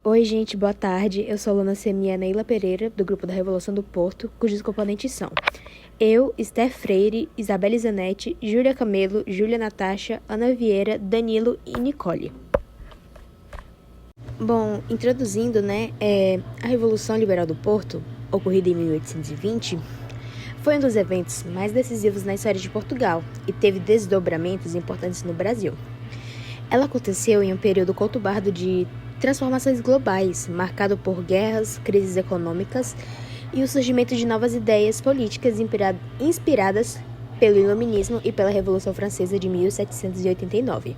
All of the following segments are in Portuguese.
Oi, gente, boa tarde. Eu sou a aluna Semia Neila Pereira, do grupo da Revolução do Porto, cujos componentes são eu, Esther Freire, Isabelle Zanetti, Júlia Camelo, Júlia Natasha, Ana Vieira, Danilo e Nicole. Bom, introduzindo, a Revolução Liberal do Porto, ocorrida em 1820, foi um dos eventos mais decisivos na história de Portugal e teve desdobramentos importantes no Brasil. Ela aconteceu em um período conturbado de transformações globais, marcado por guerras, crises econômicas e o surgimento de novas ideias políticas inspiradas pelo Iluminismo e pela Revolução Francesa de 1789.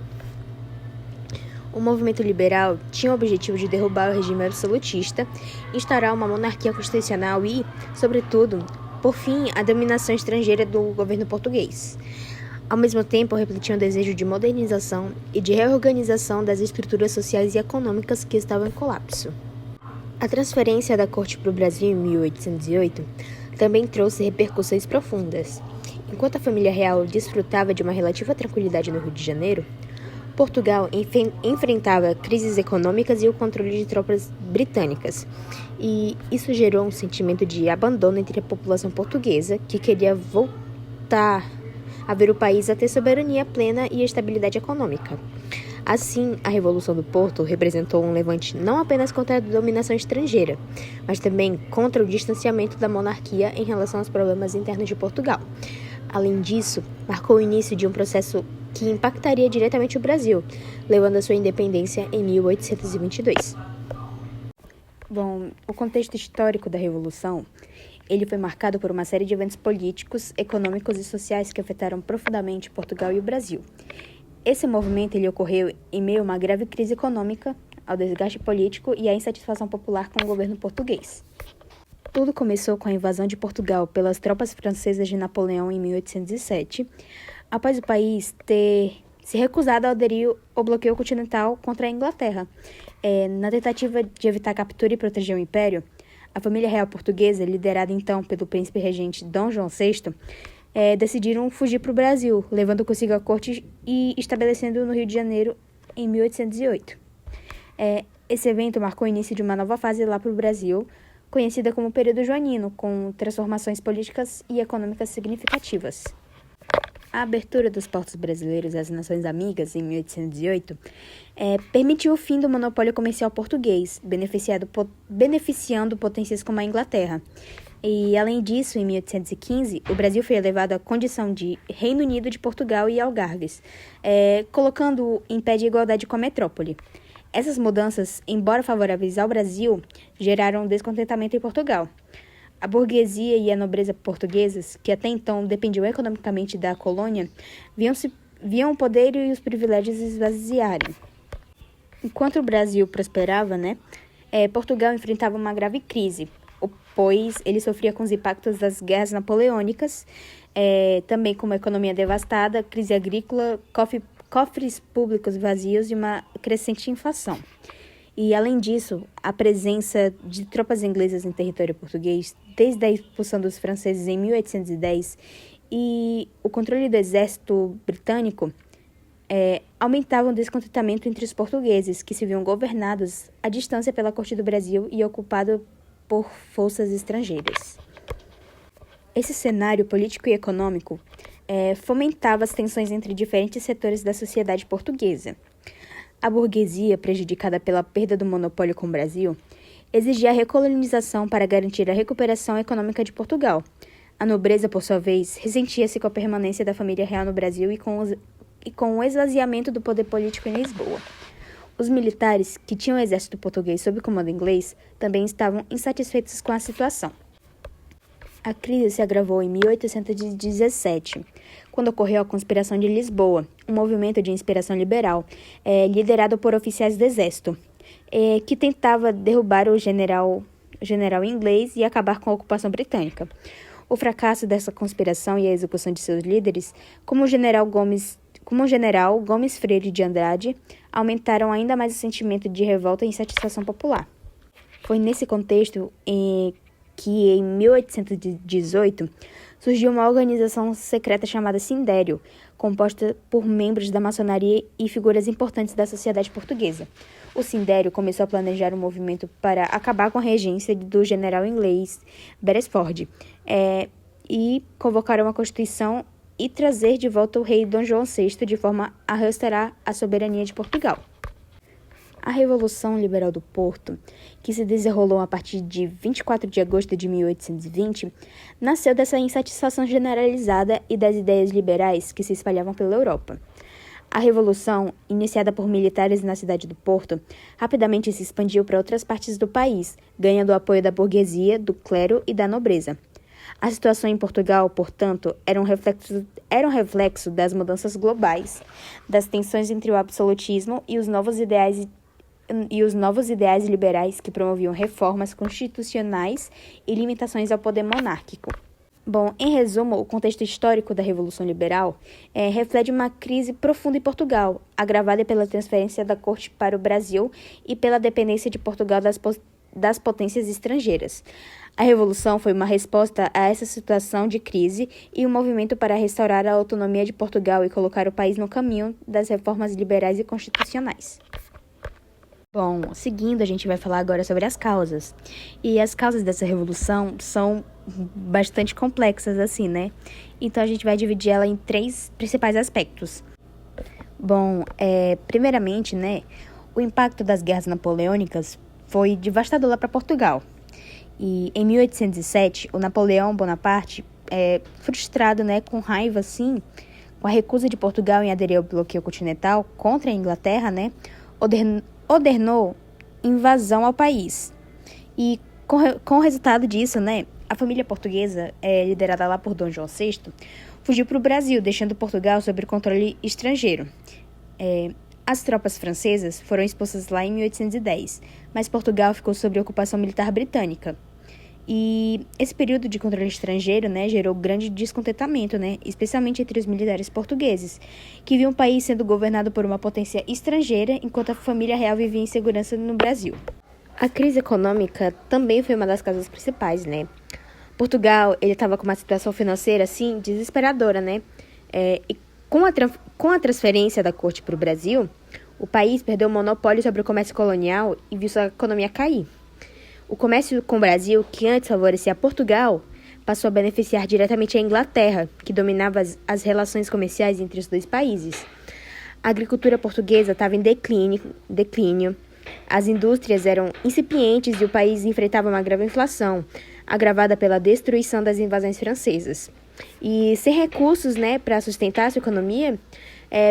O movimento liberal tinha o objetivo de derrubar o regime absolutista, instaurar uma monarquia constitucional e, sobretudo, por fim, a dominação estrangeira do governo português. Ao mesmo tempo, refletia um desejo de modernização e de reorganização das estruturas sociais e econômicas que estavam em colapso. A transferência da corte para o Brasil em 1808 também trouxe repercussões profundas. Enquanto a família real desfrutava de uma relativa tranquilidade no Rio de Janeiro, Portugal enfrentava crises econômicas e o controle de tropas britânicas, e isso gerou um sentimento de abandono entre a população portuguesa, que queria voltar a ver o país a ter soberania plena e estabilidade econômica. Assim, a Revolução do Porto representou um levante não apenas contra a dominação estrangeira, mas também contra o distanciamento da monarquia em relação aos problemas internos de Portugal. Além disso, marcou o início de um processo que impactaria diretamente o Brasil, levando à sua independência em 1822. Bom, o contexto histórico da Revolução, ele foi marcado por uma série de eventos políticos, econômicos e sociais que afetaram profundamente Portugal e o Brasil. Esse movimento ele ocorreu em meio a uma grave crise econômica, ao desgaste político e à insatisfação popular com o governo português. Tudo começou com a invasão de Portugal pelas tropas francesas de Napoleão em 1807, após o país ter se recusado a aderir ao bloqueio continental contra a Inglaterra. Na tentativa de evitar a captura e proteger o império, a família real portuguesa, liderada então pelo príncipe regente Dom João VI, decidiram fugir para o Brasil, levando consigo a corte e estabelecendo no Rio de Janeiro em 1808. Esse evento marcou o início de uma nova fase lá para o Brasil, conhecida como período joanino, com transformações políticas e econômicas significativas. A abertura dos portos brasileiros às nações amigas, em 1808, permitiu o fim do monopólio comercial português, beneficiando potências como a Inglaterra. E, além disso, em 1815, o Brasil foi elevado à condição de Reino Unido de Portugal e Algarves, colocando-o em pé de igualdade com a metrópole. Essas mudanças, embora favoráveis ao Brasil, geraram descontentamento em Portugal. A burguesia e a nobreza portuguesas, que até então dependiam economicamente da colônia, viam o poder e os privilégios esvaziarem. Enquanto o Brasil prosperava, Portugal enfrentava uma grave crise, pois ele sofria com os impactos das guerras napoleônicas, também com uma economia devastada, crise agrícola, cofres públicos vazios e uma crescente inflação. E, além disso, a presença de tropas inglesas em território português, desde a expulsão dos franceses em 1810, e o controle do exército britânico, aumentavam o descontentamento entre os portugueses, que se viam governados à distância pela corte do Brasil e ocupados por forças estrangeiras. Esse cenário político e econômico fomentava as tensões entre diferentes setores da sociedade portuguesa. A burguesia, prejudicada pela perda do monopólio com o Brasil, exigia a recolonização para garantir a recuperação econômica de Portugal. A nobreza, por sua vez, ressentia-se com a permanência da família real no Brasil e com o esvaziamento do poder político em Lisboa. Os militares, que tinham o exército português sob comando inglês, também estavam insatisfeitos com a situação. A crise se agravou em 1817, quando ocorreu a Conspiração de Lisboa, um movimento de inspiração liberal, liderado por oficiais do exército, que tentava derrubar o general inglês e acabar com a ocupação britânica. O fracasso dessa conspiração e a execução de seus líderes, como o general Gomes Freire de Andrade, aumentaram ainda mais o sentimento de revolta e insatisfação popular. Foi nesse contexto que, em 1818, surgiu uma organização secreta chamada Sindério, composta por membros da maçonaria e figuras importantes da sociedade portuguesa. O Sindério começou a planejar um movimento para acabar com a regência do general inglês Beresford, e convocar uma constituição e trazer de volta o rei Dom João VI de forma a restaurar a soberania de Portugal. A Revolução Liberal do Porto, que se desenrolou a partir de 24 de agosto de 1820, nasceu dessa insatisfação generalizada e das ideias liberais que se espalhavam pela Europa. A Revolução, iniciada por militares na cidade do Porto, rapidamente se expandiu para outras partes do país, ganhando o apoio da burguesia, do clero e da nobreza. A situação em Portugal, portanto, era um reflexo das mudanças globais, das tensões entre o absolutismo e os novos ideais liberais que promoviam reformas constitucionais e limitações ao poder monárquico. Bom, em resumo, o contexto histórico da Revolução Liberal reflete uma crise profunda em Portugal, agravada pela transferência da corte para o Brasil e pela dependência de Portugal das potências estrangeiras. A Revolução foi uma resposta a essa situação de crise e um movimento para restaurar a autonomia de Portugal e colocar o país no caminho das reformas liberais e constitucionais. Bom, seguindo, a gente vai falar agora sobre as causas. E as causas dessa revolução são bastante complexas, assim, né? Então, a gente vai dividir ela em 3 principais aspectos. Bom, primeiramente, né, o impacto das guerras napoleônicas foi devastador lá para Portugal. E em 1807, o Napoleão Bonaparte, frustrado, né, com raiva, assim, com a recusa de Portugal em aderir ao bloqueio continental contra a Inglaterra, né, ordenou invasão ao país. E com o resultado disso, né, a família portuguesa, liderada lá por Dom João VI, fugiu para o Brasil, deixando Portugal sob controle estrangeiro. As tropas francesas foram expulsas lá em 1810, mas Portugal ficou sob ocupação militar britânica. E esse período de controle estrangeiro, né, gerou grande descontentamento, né, especialmente entre os militares portugueses, que viam o país sendo governado por uma potência estrangeira, enquanto a família real vivia em segurança no Brasil. A crise econômica também foi uma das causas principais, né? Portugal, ele estava com uma situação financeira, assim, desesperadora, né? E com a transferência da corte para o Brasil, o país perdeu o monopólio sobre o comércio colonial e viu sua economia cair. O comércio com o Brasil, que antes favorecia Portugal, passou a beneficiar diretamente a Inglaterra, que dominava as relações comerciais entre os dois países. A agricultura portuguesa estava em declínio, as indústrias eram incipientes e o país enfrentava uma grave inflação, agravada pela destruição das invasões francesas. E sem recursos, né, para sustentar a sua economia,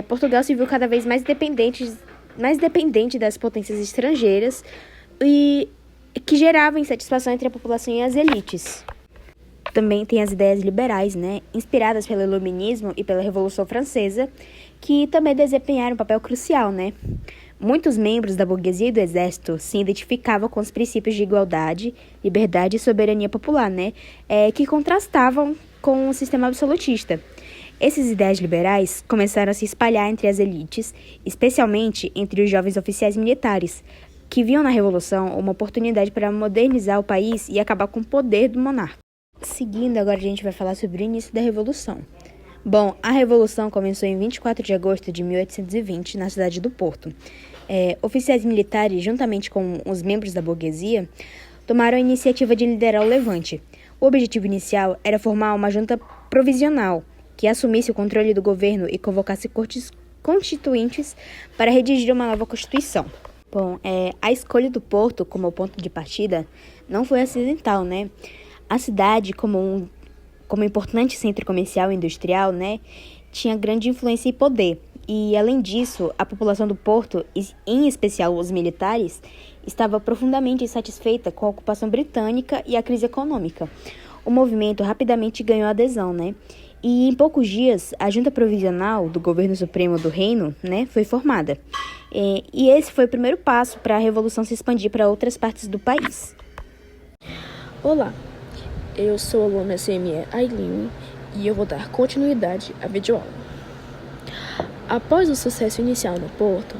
Portugal se viu cada vez mais dependente das potências estrangeiras e que gerava insatisfação entre a população e as elites. Também tem as ideias liberais, né, inspiradas pelo Iluminismo e pela Revolução Francesa, que também desempenharam um papel crucial, né? Muitos membros da burguesia e do exército se identificavam com os princípios de igualdade, liberdade e soberania popular, né, que contrastavam com o sistema absolutista. Esses ideais liberais começaram a se espalhar entre as elites, especialmente entre os jovens oficiais militares, que viam na Revolução uma oportunidade para modernizar o país e acabar com o poder do monarca. Seguindo, agora a gente vai falar sobre o início da Revolução. Bom, a Revolução começou em 24 de agosto de 1820, na cidade do Porto. Oficiais militares, juntamente com os membros da burguesia, tomaram a iniciativa de liderar o levante. O objetivo inicial era formar uma junta provisional, que assumisse o controle do governo e convocasse cortes constituintes para redigir uma nova Constituição. Bom, a escolha do Porto como ponto de partida não foi acidental, né? A cidade, como importante centro comercial e industrial, né, tinha grande influência e poder. E, além disso, a população do Porto, em especial os militares, estava profundamente insatisfeita com a ocupação britânica e a crise econômica. O movimento rapidamente ganhou adesão, né? E em poucos dias, a Junta Provisional do Governo Supremo do Reino, né, foi formada. E esse foi o primeiro passo para a Revolução se expandir para outras partes do país. Olá, eu sou a aluna CME Aileen e eu vou dar continuidade à videoaula. Após o sucesso inicial no Porto,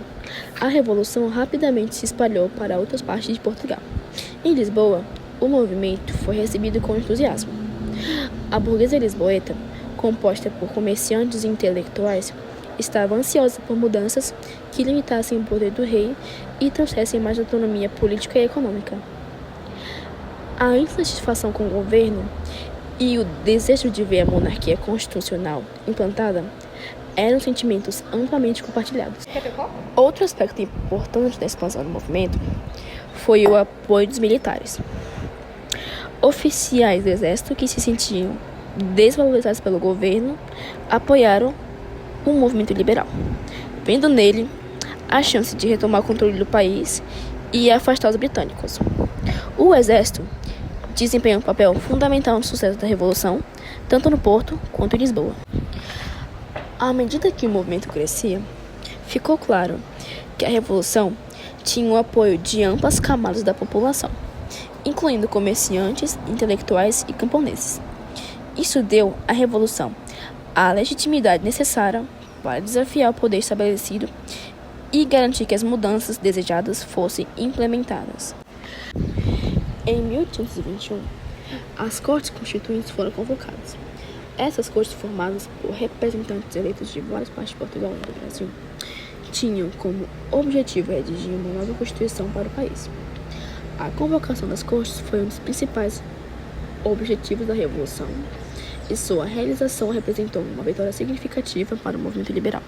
a Revolução rapidamente se espalhou para outras partes de Portugal. Em Lisboa, o movimento foi recebido com entusiasmo. A burguesia lisboeta, composta por comerciantes e intelectuais, estava ansiosa por mudanças que limitassem o poder do rei e trouxessem mais autonomia política e econômica. A insatisfação com o governo e o desejo de ver a monarquia constitucional implantada eram sentimentos amplamente compartilhados. Outro aspecto importante da expansão do movimento foi o apoio dos militares. Oficiais do exército que se sentiam desvalorizados pelo governo apoiaram o movimento liberal, vendo nele a chance de retomar o controle do país e afastar os britânicos. O exército desempenhou um papel fundamental no sucesso da Revolução, tanto no Porto quanto em Lisboa. À medida que o movimento crescia, ficou claro que a Revolução tinha o apoio de amplas camadas da população, incluindo comerciantes, intelectuais e camponeses. Isso deu à Revolução a legitimidade necessária para desafiar o poder estabelecido e garantir que as mudanças desejadas fossem implementadas. Em 1821, as Cortes Constituintes foram convocadas. Essas cortes, formadas por representantes eleitos de várias partes de Portugal e do Brasil, tinham como objetivo redigir uma nova Constituição para o país. A convocação das cortes foi um dos principais objetivos da Revolução e sua realização representou uma vitória significativa para o movimento liberal.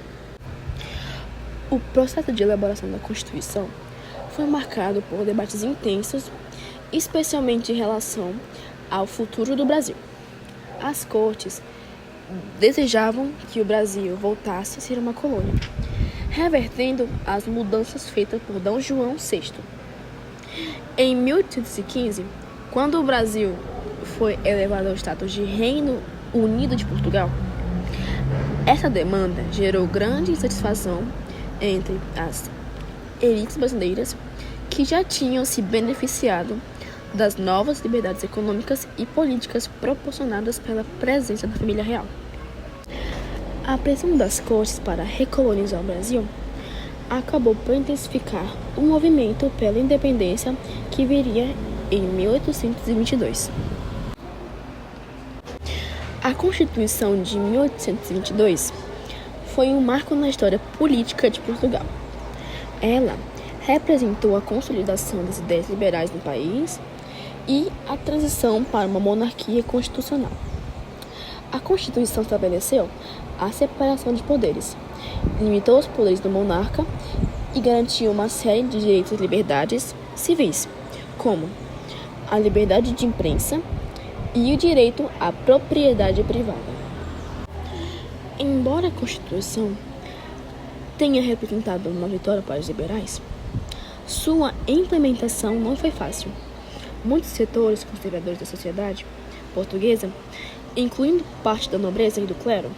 O processo de elaboração da Constituição foi marcado por debates intensos, especialmente em relação ao futuro do Brasil. As cortes desejavam que o Brasil voltasse a ser uma colônia, revertendo as mudanças feitas por D. João VI. Em 1815, quando o Brasil foi elevado ao status de Reino Unido de Portugal, essa demanda gerou grande insatisfação entre as elites brasileiras que já tinham se beneficiado das novas liberdades econômicas e políticas proporcionadas pela presença da família real. A pressão das cortes para recolonizar o Brasil acabou por intensificar o movimento pela independência que viria em 1822. A Constituição de 1822 foi um marco na história política de Portugal. Ela representou a consolidação das ideias liberais no país e a transição para uma monarquia constitucional. A Constituição estabeleceu a separação de poderes, limitou os poderes do monarca e garantiu uma série de direitos e liberdades civis, como a liberdade de imprensa e o direito à propriedade privada. Embora a Constituição tenha representado uma vitória para os liberais, sua implementação não foi fácil. Muitos setores conservadores da sociedade portuguesa, incluindo parte da nobreza e do clero,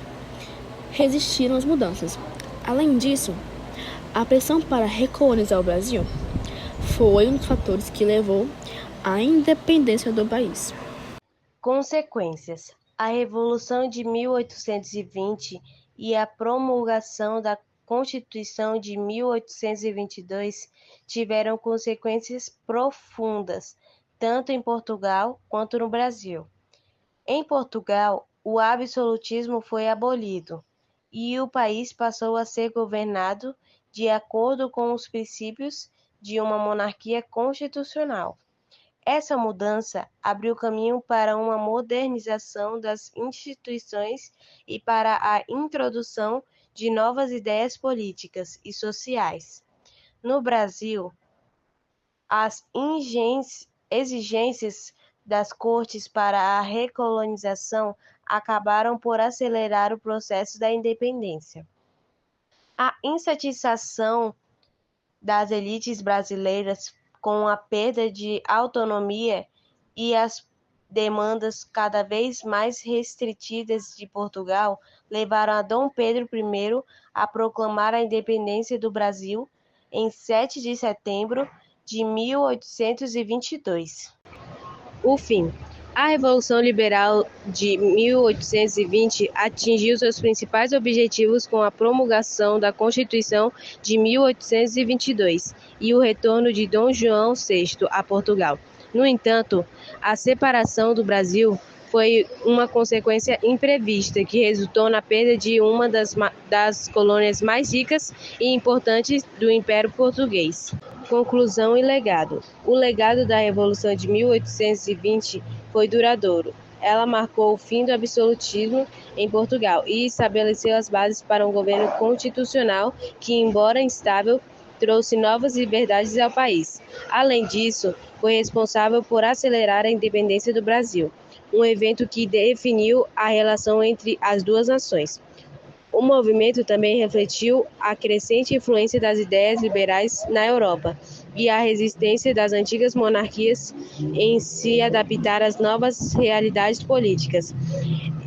resistiram às mudanças. Além disso, a pressão para recolonizar o Brasil foi um dos fatores que levou à independência do país. Consequências: a Revolução de 1820 e a promulgação da Constituição de 1822 tiveram consequências profundas, tanto em Portugal quanto no Brasil. Em Portugal, o absolutismo foi abolido e o país passou a ser governado de acordo com os princípios de uma monarquia constitucional. Essa mudança abriu caminho para uma modernização das instituições e para a introdução de novas ideias políticas e sociais. No Brasil, as exigências das cortes para a recolonização acabaram por acelerar o processo da independência. A insatisfação das elites brasileiras com a perda de autonomia e as demandas cada vez mais restritivas de Portugal levaram a Dom Pedro I a proclamar a independência do Brasil em 7 de setembro de 1822. O fim. A Revolução Liberal de 1820 atingiu seus principais objetivos com a promulgação da Constituição de 1822 e o retorno de Dom João VI a Portugal. No entanto, a separação do Brasil foi uma consequência imprevista que resultou na perda de uma das colônias mais ricas e importantes do Império Português. Conclusão e legado. O legado da Revolução de 1820 foi duradouro. Ela marcou o fim do absolutismo em Portugal e estabeleceu as bases para um governo constitucional que, embora instável, trouxe novas liberdades ao país. Além disso, foi responsável por acelerar a independência do Brasil, um evento que definiu a relação entre as duas nações. O movimento também refletiu a crescente influência das ideias liberais na Europa e a resistência das antigas monarquias em se adaptar às novas realidades políticas.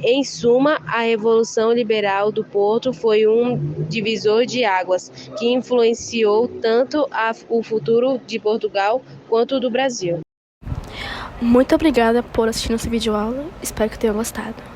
Em suma, a Revolução Liberal do Porto foi um divisor de águas que influenciou tanto o futuro de Portugal quanto do Brasil. Muito obrigada por assistir nossa videoaula. Espero que tenham gostado.